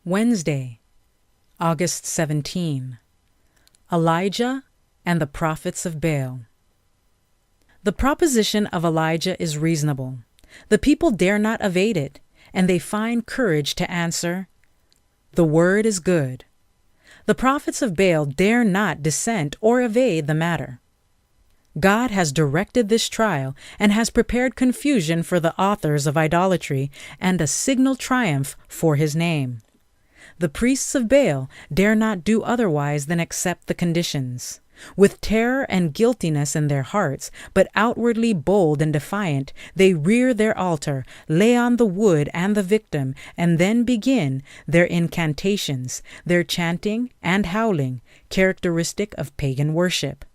Wednesday, August 17. Elijah and the prophets of Baal. The proposition of Elijah is reasonable. The people dare not evade it, and they find courage to answer, "The word is good." The prophets of Baal dare not dissent or evade the matter. God has directed this trial and has prepared confusion for the authors of idolatry and a signal triumph for his name. The priests of Baal dare not do otherwise than accept the conditions. With terror and guiltiness in their hearts, but outwardly bold and defiant, they rear their altar, lay on the wood and the victim, and then begin their incantations, their chanting and howling, characteristic of pagan worship.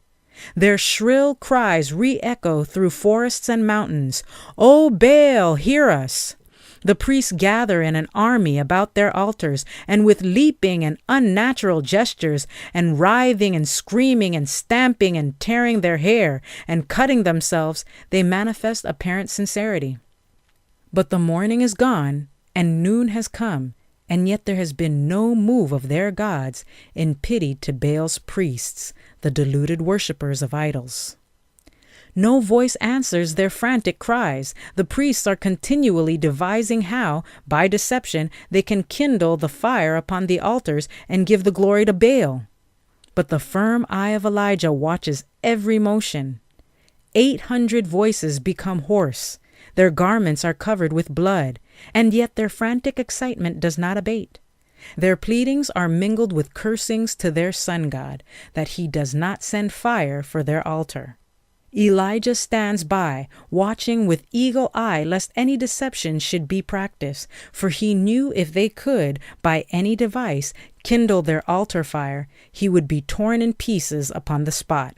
Their shrill cries re-echo through forests and mountains, "O Baal, hear us!" The priests gather in an army about their altars, and with leaping and unnatural gestures, and writhing and screaming and stamping and tearing their hair and cutting themselves, they manifest apparent sincerity. But the morning is gone, and noon has come, and yet there has been no move of their gods in pity to Baal's priests, the deluded worshippers of idols. No voice answers their frantic cries. The priests are continually devising how, by deception, they can kindle the fire upon the altars and give the glory to Baal. But the firm eye of Elijah watches every motion. 800 voices become hoarse. Their garments are covered with blood, and yet their frantic excitement does not abate. Their pleadings are mingled with cursings to their sun god, that he does not send fire for their altar. Elijah stands by, watching with eagle eye lest any deception should be practiced, for he knew if they could, by any device, kindle their altar fire, he would be torn in pieces upon the spot.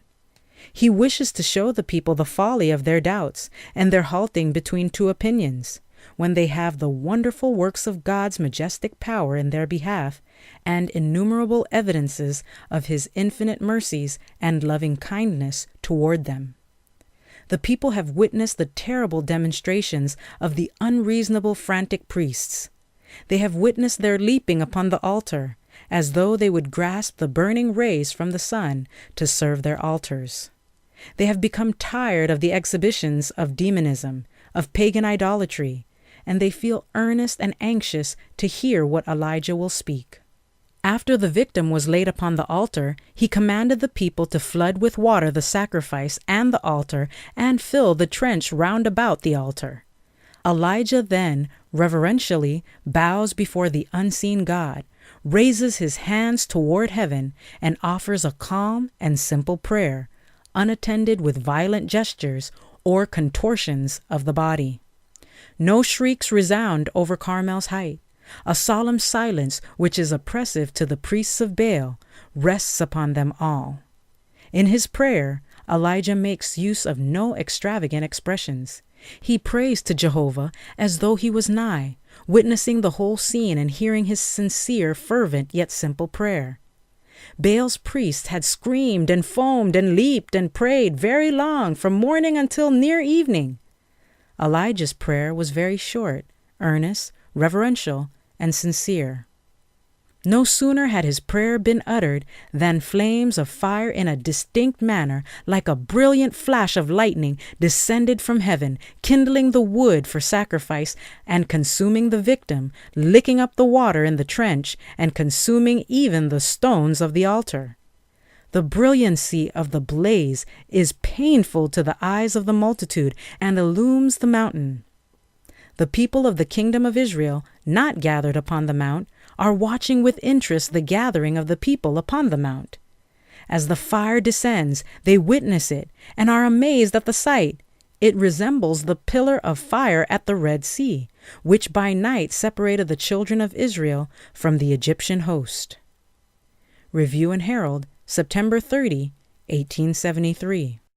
He wishes to show the people the folly of their doubts and their halting between two opinions, when they have the wonderful works of God's majestic power in their behalf, and innumerable evidences of his infinite mercies and loving kindness toward them. The people have witnessed the terrible demonstrations of the unreasonable frantic priests. They have witnessed their leaping upon the altar, as though they would grasp the burning rays from the sun to serve their altars. They have become tired of the exhibitions of demonism, of pagan idolatry, and they feel earnest and anxious to hear what Elijah will speak. After the victim was laid upon the altar, he commanded the people to flood with water the sacrifice and the altar and fill the trench round about the altar. Elijah then reverentially bows before the unseen God, raises his hands toward heaven, and offers a calm and simple prayer, unattended with violent gestures or contortions of the body. No shrieks resound over Carmel's height. A solemn silence, which is oppressive to the priests of Baal, rests upon them all. In his prayer, Elijah makes use of no extravagant expressions. He prays to Jehovah as though he was nigh, witnessing the whole scene and hearing his sincere, fervent, yet simple prayer. Baal's priests had screamed and foamed and leaped and prayed very long, from morning until near evening. Elijah's prayer was very short, earnest, reverential, and sincere. No sooner had his prayer been uttered than flames of fire in a distinct manner, like a brilliant flash of lightning, descended from heaven, kindling the wood for sacrifice and consuming the victim, licking up the water in the trench and consuming even the stones of the altar. The brilliancy of the blaze is painful to the eyes of the multitude and illumes the mountain. The people of the kingdom of Israel, not gathered upon the mount, are watching with interest the gathering of the people upon the mount. As the fire descends, they witness it and are amazed at the sight. It resembles the pillar of fire at the Red Sea, which by night separated the children of Israel from the Egyptian host. Review and Herald, September 30, 1873.